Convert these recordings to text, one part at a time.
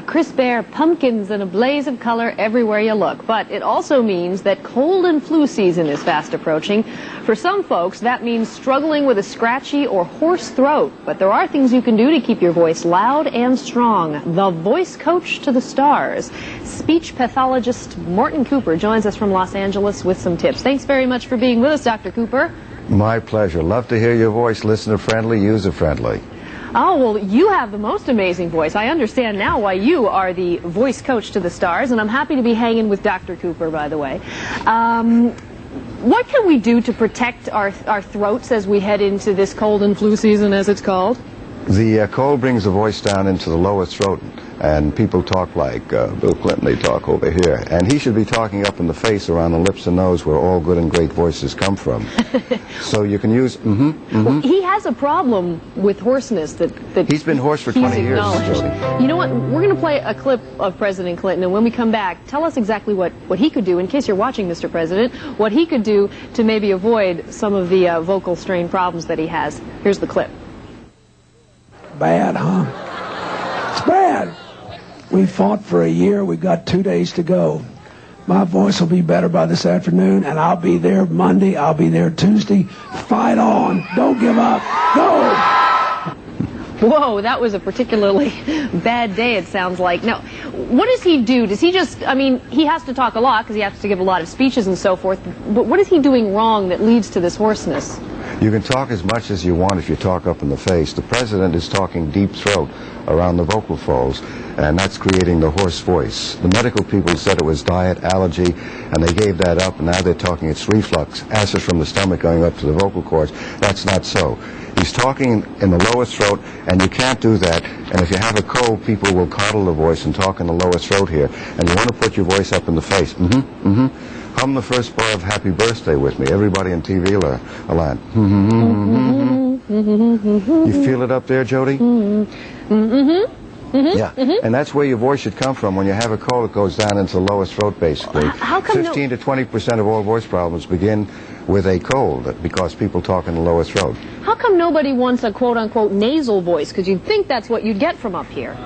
Crisp air, pumpkins, and a blaze of color everywhere you look. But it also means that cold and flu season is fast approaching. For some folks, that means struggling with a scratchy or hoarse throat. But there are things you can do to keep your voice loud and strong. The voice coach to the stars. Speech pathologist Morton Cooper joins us from Los Angeles with some tips. Thanks very much for being with us, Dr. Cooper. My pleasure. Love to hear your voice. Listener-friendly, user-friendly. Oh, well, you have the most amazing voice. I understand now why you are the voice coach to the stars, and I'm happy to be hanging with Dr. Cooper, by the way. What can we do to protect our throats as we head into this cold and flu season, as it's called? The cold brings the voice down into the lower throat, and people talk like Bill Clinton, they talk over here. And he should be talking up in the face, around the lips and nose, where all good and great voices come from. So you can use Well, he has a problem with hoarseness that he's been hoarse for 20 years, Jody. You know what? We're going to play a clip of President Clinton, and when we come back, tell us exactly what he could do, in case you're watching, Mr. President, what he could do to maybe avoid some of the vocal strain problems that he has. Here's the clip. Bad, huh? It's bad. We fought for a year. We've got 2 days to go. My voice will be better by this afternoon, and I'll be there Monday. I'll be there Tuesday. Fight on. Don't give up. Go! Whoa, that was a particularly bad day, it sounds like. Now, what does he do? Does he just, I mean, he has to talk a lot because he has to give a lot of speeches and so forth, but what is he doing wrong that leads to this hoarseness? You can talk as much as you want if you talk up in the face. The president is talking deep throat around the vocal folds, and that's creating the hoarse voice. The medical people said it was diet, allergy, and they gave that up, and now they're talking it's reflux, acid from the stomach going up to the vocal cords. That's not so. He's talking in the lower throat, and you can't do that. And if you have a cold, people will coddle the voice and talk in the lower throat here. And you want to put your voice up in the face. Hum the first bar of Happy Birthday with me. Everybody in TV land. You feel it up there, Jody? Yeah, and that's where your voice should come from. When you have a cold, it goes down into the lower throat, basically. How come 15 to 20% of all voice problems begin with a cold because people talk in the lower throat. How come nobody wants a quote-unquote nasal voice? Because you'd think that's what you'd get from up here.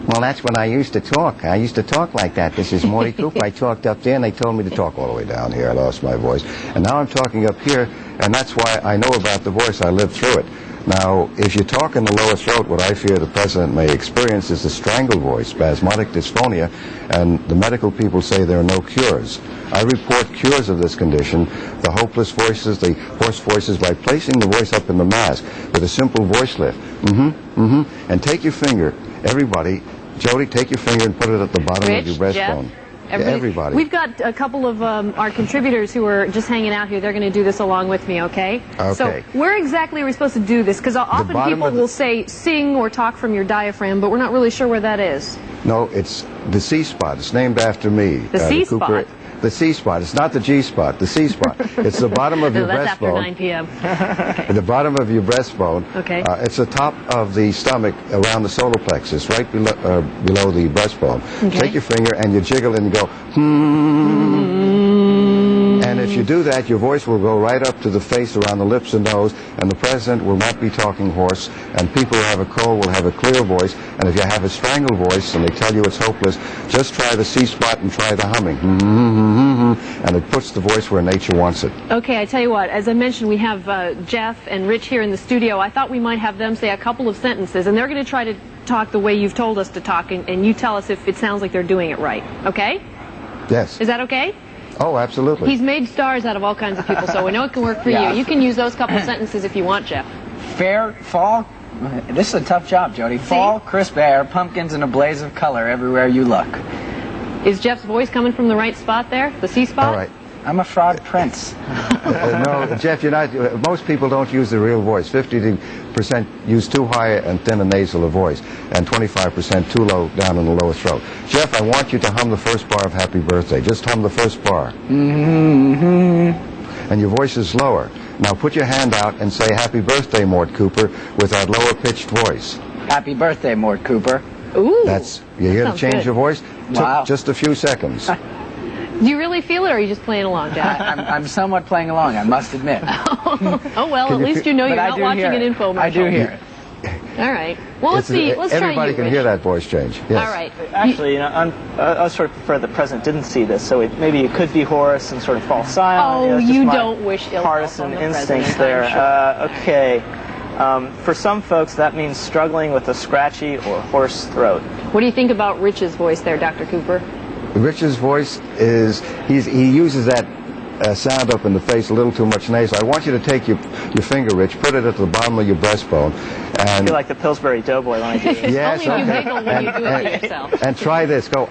Well, that's when I used to talk. I used to talk like that. This is Morty Cooper. I talked up there, and they told me to talk All the way down here, I lost my voice. And now I'm talking up here, and that's why I know about the voice. I lived through it. Now, if you talk in the lower throat, what I fear the president may experience is a strangled voice, spasmodic dysphonia, and the medical people say there are no cures. I report cures of this condition, the hopeless voices, the hoarse voices, by placing the voice up in the mask with a simple voice lift. And take your finger, everybody, Jody, take your finger and put it at the bottom of your breastbone. Everybody. We've got a couple of our contributors who are just hanging out here. They're going to do this along with me, okay? Okay. So where exactly are we supposed to do this? Because often people will say sing or talk from your diaphragm, but we're not really sure where that is. No, it's the C spot. It's named after me. The C spot? The C spot. It's not the G spot. The C spot. It's the bottom of your breastbone. That's after 9 p.m. Okay. The bottom of your breastbone. Okay. It's the top of the stomach around the solar plexus, right below the breastbone. Okay. Take your finger and you jiggle and you go, And if you do that, your voice will go right up to the face, around the lips and nose, and the president will not be talking hoarse, and people who have a cold will have a clear voice. And if you have a strangled voice and they tell you it's hopeless, just try the C spot and try the humming. And it puts the voice where nature wants it. Okay, I tell you what, as I mentioned, we have Jeff and Rich here in the studio. I thought we might have them say a couple of sentences, and they're going to try to talk the way you've told us to talk, and you tell us if it sounds like they're doing it right, okay? Yes. Is that okay? Oh, absolutely. He's made stars out of all kinds of people, so we know it can work for you. You can use those couple of sentences if you want, Jeff. Fall. This is a tough job, Jody. Fall, crisp air, pumpkins, and a blaze of color everywhere you look. Is Jeff's voice coming from the right spot there? The C spot? All right. I'm a frog prince. No, Jeff, you're not. Most people don't use the real voice. 50% use too high and thin a nasal a voice, and 25% too low down in the lower throat. Jeff, I want you to hum the first bar of Happy Birthday. Just hum the first bar. And your voice is lower. Now put your hand out and say Happy Birthday, Mort Cooper, with that lower pitched voice. Happy birthday, Mort Cooper. Ooh. You're here to change your voice? Wow. Took just a few seconds. Do you really feel it, or are you just playing along, Jeff? I'm somewhat playing along, I must admit. Oh, well, at least you know you're not watching an infomercial. I do hear it. All right. Well, let's see. Let's try you, everybody can Rich. hear that voice change. Yes. All right. Actually, you know, I sort of prefer the president didn't see this, so maybe it could be hoarse and sort of fall silent. Oh, it's just you my don't wish ill health partisan on the instincts president, there. I'm sure. Okay. For some folks, that means struggling with a scratchy or hoarse throat. What do you think about Rich's voice there, Dr. Cooper? Rich's voice is, he uses that sound up in the face a little too much nasal. I want you to take your finger, Rich, put it at the bottom of your breastbone. And I feel like the Pillsbury Doughboy when I do this. yes, Only if you okay. wiggle when you do it yourself. And try this. Go,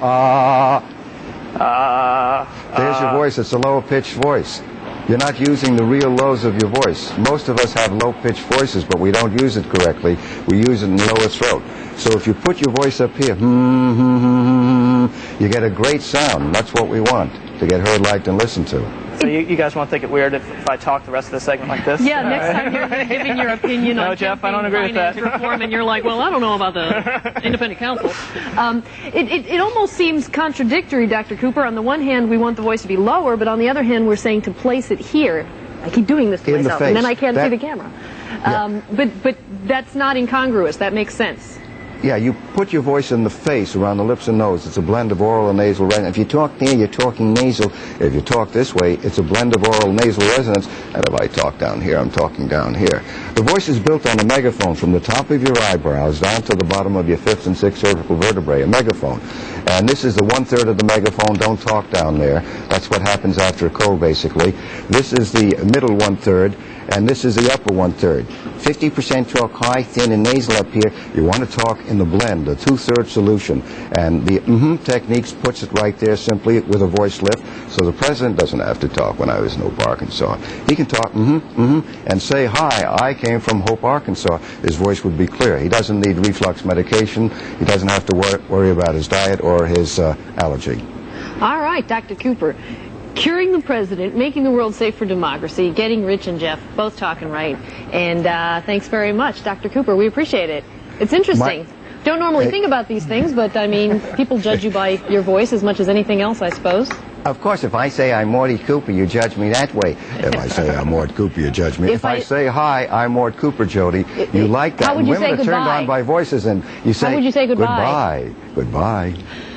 There's your voice. It's a lower-pitched voice. You're not using the real lows of your voice. Most of us have low-pitched voices, but we don't use it correctly. We use it in the lower throat. So if you put your voice up here, you get a great sound. That's what we want, to get heard, liked, and listened to. So you guys won't think it weird if I talk the rest of the segment like this? Yeah, next time you're giving your opinion No, on Jeff, I don't agree with that. reform, and you're like, well, I don't know about the independent counsel. It almost seems contradictory, Dr. Cooper. On the one hand, we want the voice to be lower, but on the other hand, we're saying to place it here. I keep doing this to In the myself, and then face. I can't see That- the camera. Yeah. But that's not incongruous. That makes sense. Yeah, you put your voice in the face, around the lips and nose. It's a blend of oral and nasal resonance. If you talk there, you're talking nasal. If you talk this way, it's a blend of oral and nasal resonance. And if I talk down here, I'm talking down here. The voice is built on a megaphone from the top of your eyebrows down to the bottom of your fifth and sixth cervical vertebrae, a megaphone. And this is the 1/3 of the megaphone. Don't talk down there. That's what happens after a cold, basically. This is the middle 1/3. And this is the upper 1/3. 50% talk high, thin, and nasal up here. You want to talk in the blend, the 2/3 solution. And the techniques puts it right there simply with a voice lift. So the president doesn't have to talk when I was in Hope, Arkansas. He can talk and say, hi, I came from Hope, Arkansas. His voice would be clear. He doesn't need reflux medication. He doesn't have to worry about his diet or his allergy. All right, Dr. Cooper. Curing the president, making the world safe for democracy, getting Rich and Jeff both talking right. And thanks very much, Dr. Cooper. We appreciate it. It's interesting. Don't normally think about these things, but I mean, people judge you by your voice as much as anything else, I suppose. Of course, if I say I'm Morty Cooper, you judge me that way. If I say I'm Mort Cooper, you judge me. If If I say, hi, I'm Mort Cooper, Jody, you like that. How would you Women say are turned goodbye? on by voices, and you say, How would you say goodbye? Goodbye. Goodbye.